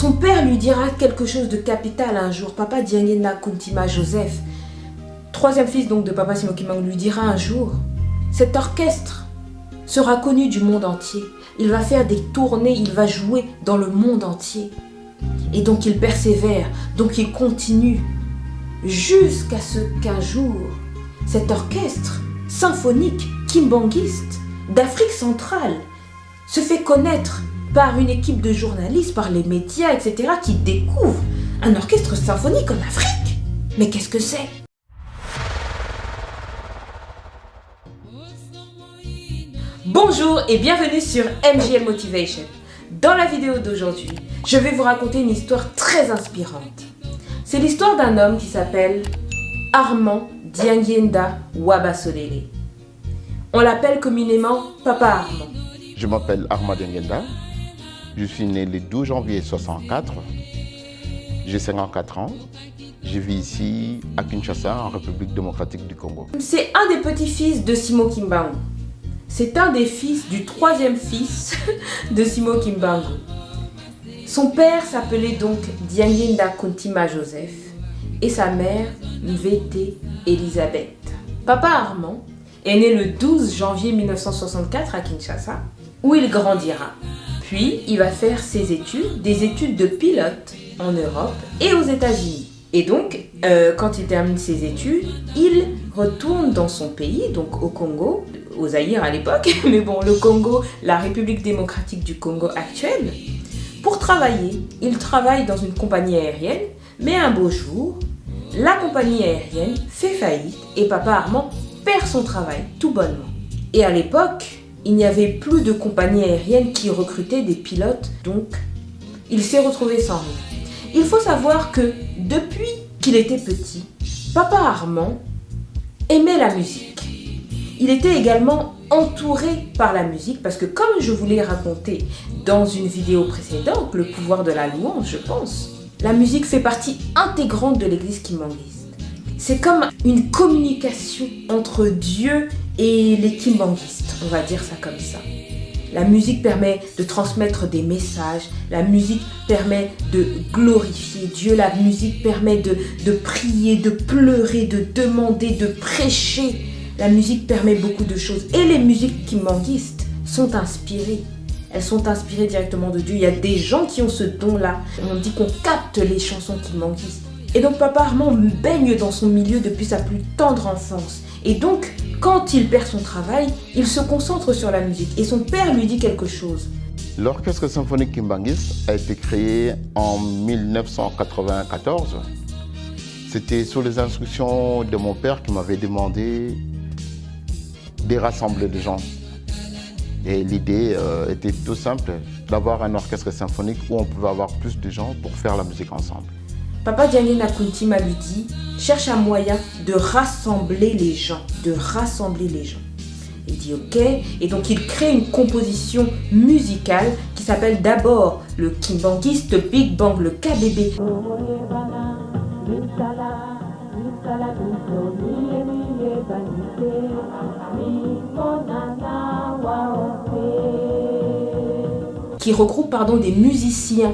Son père lui dira quelque chose de capital un jour. Papa Diangenda Kuntima Joseph, troisième fils donc de Papa Simon Kimbangu, lui dira un jour, cet orchestre sera connu du monde entier. Il va faire des tournées, il va jouer dans le monde entier. Et donc il persévère, donc il continue, jusqu'à ce qu'un jour, cet orchestre symphonique kimbanguiste d'Afrique centrale se fait connaître par une équipe de journalistes, par les médias, etc., qui découvrent un orchestre symphonique en Afrique. Mais qu'est-ce que c'est ? Bonjour et bienvenue sur MJL Motivation. Dans la vidéo d'aujourd'hui, je vais vous raconter une histoire très inspirante. C'est l'histoire d'un homme qui s'appelle Armand Diangenda Wabasolele. On l'appelle communément Papa Armand. Je m'appelle Armand Diangenda. Je suis né le 12 janvier 1964. J'ai 54 ans. Je vis ici à Kinshasa, en République démocratique du Congo. C'est un des petits-fils de Simon Kimbangu. C'est un des fils du troisième fils de Simon Kimbangu. Son père s'appelait donc Diangenda Kuntima Joseph et sa mère Mvete Elisabeth. Papa Armand est né le 12 janvier 1964 à Kinshasa, où il grandira. Puis, il va faire ses études, des études de pilote en Europe et aux États-Unis. Et donc, quand il termine ses études, il retourne dans son pays, donc au Congo, au Zaïre à l'époque, mais bon, le Congo, la République démocratique du Congo actuelle, pour travailler. Il travaille dans une compagnie aérienne, mais un beau jour, la compagnie aérienne fait faillite et Papa Armand perd son travail, tout bonnement. Et à l'époque, il n'y avait plus de compagnie aérienne qui recrutait des pilotes, donc il s'est retrouvé sans rien. Il faut savoir que depuis qu'il était petit, Papa Armand aimait la musique. Il était également entouré par la musique parce que, comme je vous l'ai raconté dans une vidéo précédente, le pouvoir de la louange, je pense, la musique fait partie intégrante de l'église kimbanguiste. C'est comme une communication entre Dieu et les kimbanguistes, on va dire ça comme ça. La musique permet de transmettre des messages, la musique permet de glorifier Dieu, la musique permet de prier, de pleurer, de demander, de prêcher. La musique permet beaucoup de choses. Et les musiques kimbanguistes sont inspirées. Elles sont inspirées directement de Dieu. Il y a des gens qui ont ce don-là. On dit qu'on capte les chansons kimbanguistes. Et donc Papa Armand baigne dans son milieu depuis sa plus tendre enfance. Et donc, quand il perd son travail, il se concentre sur la musique. Et son père lui dit quelque chose. L'orchestre symphonique kimbanguiste a été créé en 1994. C'était sous les instructions de mon père qui m'avait demandé de rassembler les gens. Et l'idée était tout simple, d'avoir un orchestre symphonique où on pouvait avoir plus de gens pour faire la musique ensemble. Papa Diangenda Kuntima lui dit, cherche un moyen de rassembler les gens, Il dit ok, et donc il crée une composition musicale qui s'appelle d'abord le kimbanguiste Big Bang, le KBB. Qui regroupe des musiciens.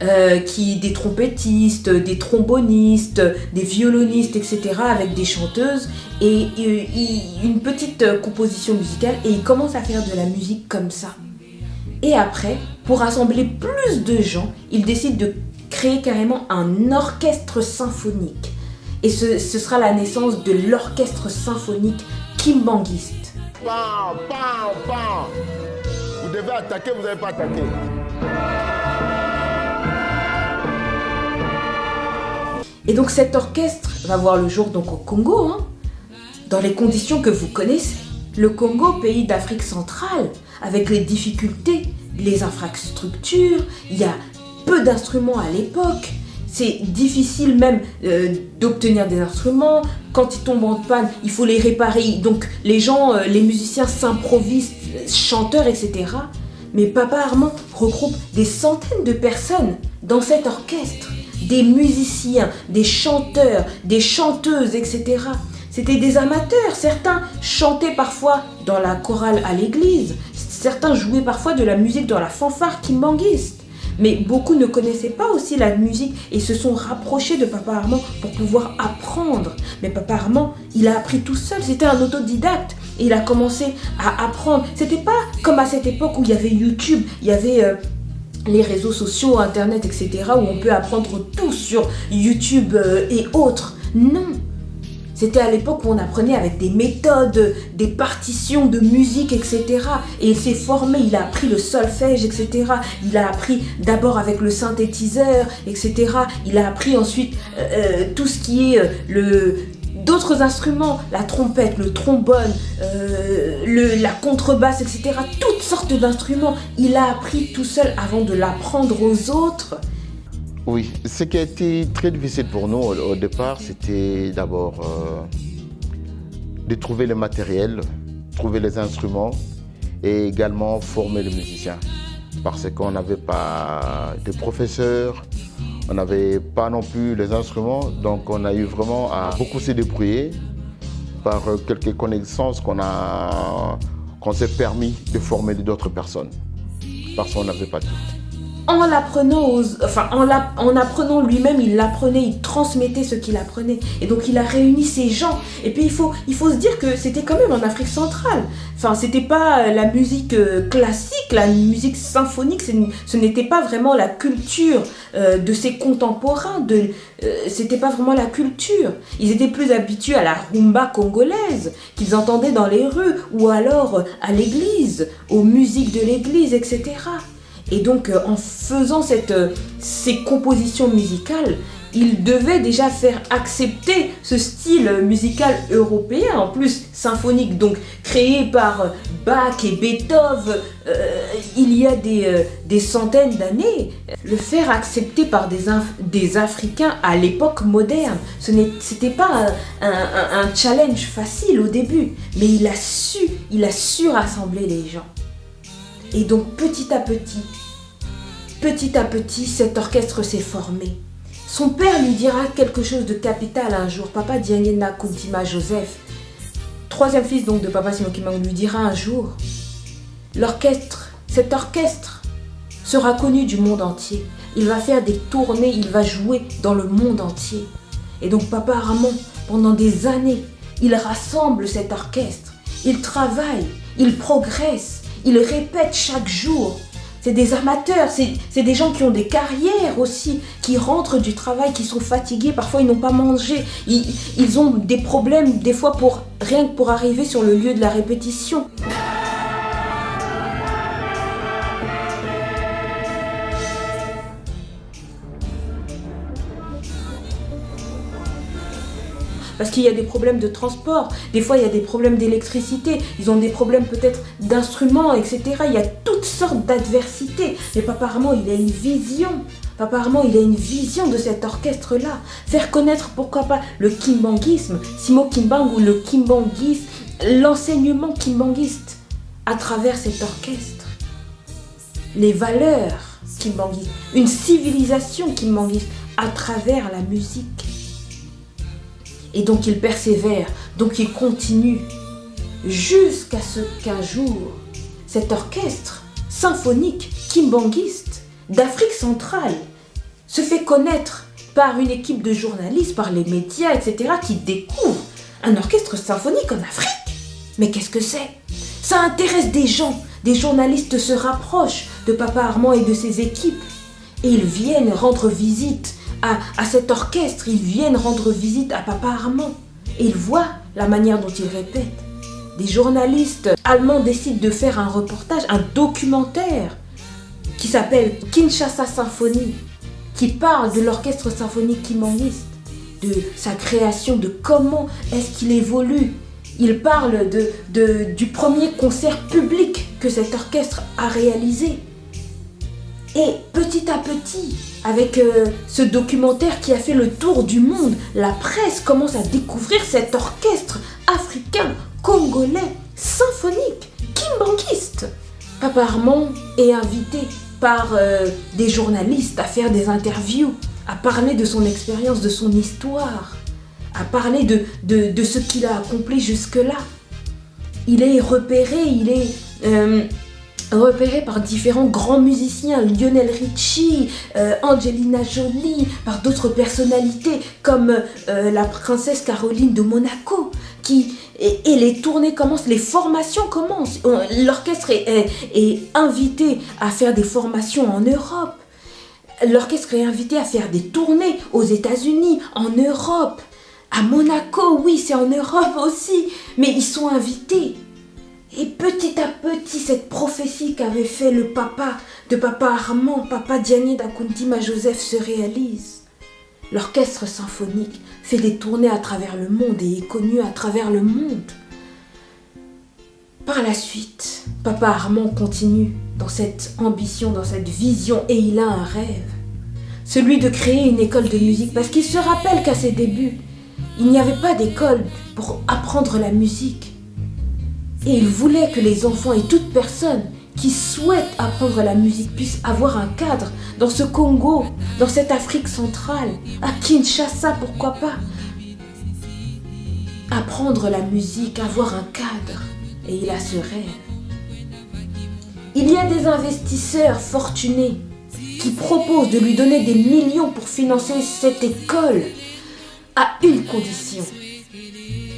Des trompettistes, des trombonistes, des violonistes, etc. avec des chanteuses et une petite composition musicale et il commence à faire de la musique comme ça. Et après, pour rassembler plus de gens, il décide de créer carrément un orchestre symphonique. Et ce sera la naissance de l'orchestre symphonique kimbanguiste. Bam, bam, bam. Vous devez attaquer, vous n'avez pas attaqué. Et donc cet orchestre va voir le jour donc au Congo, dans les conditions que vous connaissez. Le Congo, pays d'Afrique centrale, avec les difficultés, les infrastructures, il y a peu d'instruments à l'époque. C'est difficile même d'obtenir des instruments. Quand ils tombent en panne, il faut les réparer. Donc les gens, les musiciens s'improvisent, chanteurs, etc. Mais Papa Armand regroupe des centaines de personnes dans cet orchestre. Des musiciens, des chanteurs, des chanteuses, etc. C'était des amateurs. Certains chantaient parfois dans la chorale à l'église. Certains jouaient parfois de la musique dans la fanfare kimbanguiste. Mais beaucoup ne connaissaient pas aussi la musique et se sont rapprochés de Papa Armand pour pouvoir apprendre. Mais Papa Armand, il a appris tout seul, c'était un autodidacte. Et il a commencé à apprendre. C'était pas comme à cette époque où il y avait YouTube, il y avait les réseaux sociaux, Internet, etc. où on peut apprendre tout sur YouTube et autres. Non. C'était à l'époque où on apprenait avec des méthodes, des partitions de musique, etc. Et il s'est formé, il a appris le solfège, etc. Il a appris d'abord avec le synthétiseur, etc. Il a appris ensuite tout ce qui est d'autres instruments, la trompette, le trombone, la contrebasse, etc. Toutes sortes d'instruments. Il a appris tout seul avant de l'apprendre aux autres. Oui, ce qui a été très difficile pour nous au départ, c'était d'abord de trouver le matériel, trouver les instruments et également former les musiciens. Parce qu'on n'avait pas de professeurs, on n'avait pas non plus les instruments, donc on a eu vraiment à beaucoup se débrouiller par quelques connaissances qu'on s'est permis de former d'autres personnes, parce qu'on n'avait pas tout. En apprenant lui-même, il l'apprenait, il transmettait ce qu'il apprenait. Et donc il a réuni ces gens. Et puis il faut se dire que c'était quand même en Afrique centrale. Enfin, c'était pas la musique classique, la musique symphonique, ce n'était pas vraiment la culture de ses contemporains. C'était pas vraiment la culture. Ils étaient plus habitués à la rumba congolaise qu'ils entendaient dans les rues ou alors à l'église, aux musiques de l'église, etc. Et donc, en faisant ces compositions musicales, il devait déjà faire accepter ce style musical européen, en plus symphonique, donc créé par Bach et Beethoven il y a des centaines d'années. Le faire accepter par des Africains à l'époque moderne, c'était pas un challenge facile au début, mais il a su rassembler les gens. Et donc petit à petit, cet orchestre s'est formé. Son père lui dira quelque chose de capital un jour. Papa Dianyenda Kuntima Joseph, troisième fils donc de Papa Simon Kimbangu, lui dira un jour: cet orchestre sera connu du monde entier. Il va faire des tournées, il va jouer dans le monde entier. Et donc Papa Armand, pendant des années, il rassemble cet orchestre. Il travaille, il progresse. Ils répètent chaque jour. C'est des amateurs, c'est des gens qui ont des carrières aussi, qui rentrent du travail, qui sont fatigués, parfois ils n'ont pas mangé, ils ont des problèmes des fois rien que pour arriver sur le lieu de la répétition. Parce qu'il y a des problèmes de transport, des fois il y a des problèmes d'électricité, ils ont des problèmes peut-être d'instruments, etc. Il y a toutes sortes d'adversités. Mais Papa Armand, il a une vision. Papa Armand, il a une vision de cet orchestre-là. Faire connaître, pourquoi pas, le kimbanguisme, Simo Kimbangu, le kimbanguisme, l'enseignement kimbanguiste à travers cet orchestre. Les valeurs kimbanguistes, une civilisation kimbanguiste à travers la musique. Et donc il persévère, donc il continue, jusqu'à ce qu'un jour, cet orchestre symphonique kimbanguiste d'Afrique centrale se fait connaître par une équipe de journalistes, par les médias, etc., qui découvrent un orchestre symphonique en Afrique. Mais qu'est-ce que c'est? Ça intéresse des gens, des journalistes se rapprochent de Papa Armand et de ses équipes, et ils viennent rendre visite à cet orchestre, ils viennent rendre visite à Papa Armand et ils voient la manière dont il répète. Des journalistes allemands décident de faire un reportage, un documentaire qui s'appelle Kinshasa Symphonie, qui parle de l'orchestre symphonique kimbanguiste, de sa création, de comment est-ce qu'il évolue. Il parle du premier concert public que cet orchestre a réalisé. Et petit à petit, avec ce documentaire qui a fait le tour du monde, la presse commence à découvrir cet orchestre africain, congolais, symphonique, kimbanguiste. Papa Armand est invité par des journalistes à faire des interviews, à parler de son expérience, de son histoire, à parler de ce qu'il a accompli jusque-là. Il est repéré, il est repéré par différents grands musiciens, Lionel Richie, Angelina Jolie, par d'autres personnalités comme la princesse Caroline de Monaco, et les tournées commencent, les formations commencent. L'orchestre est invité à faire des formations en Europe. L'orchestre est invité à faire des tournées aux États-Unis, en Europe, à Monaco, oui, c'est en Europe aussi, mais ils sont invités. Et petit à petit, cette prophétie qu'avait fait le papa de Papa Armand, Papa Diagne da Kuntima Joseph, se réalise. L'orchestre symphonique fait des tournées à travers le monde et est connu à travers le monde. Par la suite, Papa Armand continue dans cette ambition, dans cette vision, et il a un rêve. Celui de créer une école de musique, parce qu'il se rappelle qu'à ses débuts, il n'y avait pas d'école pour apprendre la musique. Et il voulait que les enfants et toute personne qui souhaite apprendre la musique puisse avoir un cadre dans ce Congo, dans cette Afrique centrale, à Kinshasa, pourquoi pas. Apprendre la musique, avoir un cadre. Et il a ce rêve. Il y a des investisseurs fortunés qui proposent de lui donner des millions pour financer cette école à une condition.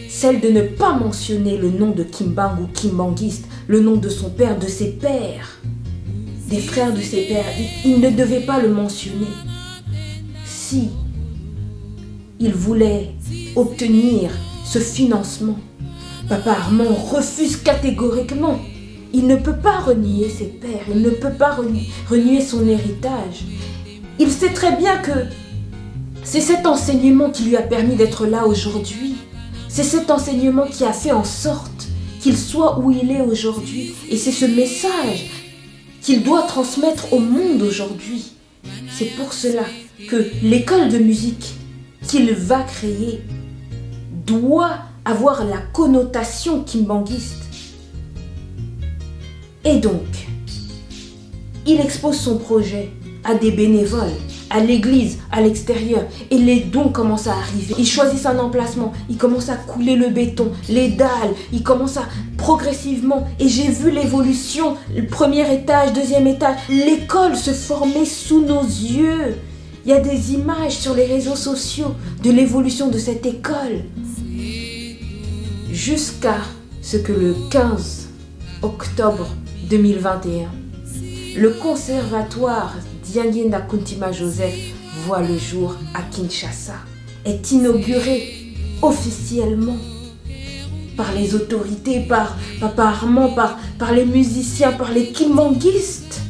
Celle de ne pas mentionner le nom de Kimbangu ou Kimbangiste, le nom de son père, de ses pères, des frères de ses pères. Il ne devait pas le mentionner. Si il voulait obtenir ce financement, Papa Armand refuse catégoriquement. Il ne peut pas renier ses pères, il ne peut pas renier son héritage. Il sait très bien que c'est cet enseignement qui lui a permis d'être là aujourd'hui. C'est cet enseignement qui a fait en sorte qu'il soit où il est aujourd'hui. Et c'est ce message qu'il doit transmettre au monde aujourd'hui. C'est pour cela que l'école de musique qu'il va créer doit avoir la connotation kimbanguiste. Et donc, il expose son projet à des bénévoles, à l'église, à l'extérieur, et les dons commencent à arriver. Il choisit un emplacement, il commence à couler le béton, les dalles, il commence à progressivement, et j'ai vu l'évolution, le premier étage, deuxième étage, l'école se formait sous nos yeux. Il y a des images sur les réseaux sociaux de l'évolution de cette école. Jusqu'à ce que le 15 octobre 2021, le conservatoire Diagne da Kuntima Joseph voit le jour à Kinshasa, est inauguré officiellement par les autorités, par Papa Armand, par les musiciens, par les kimbanguistes.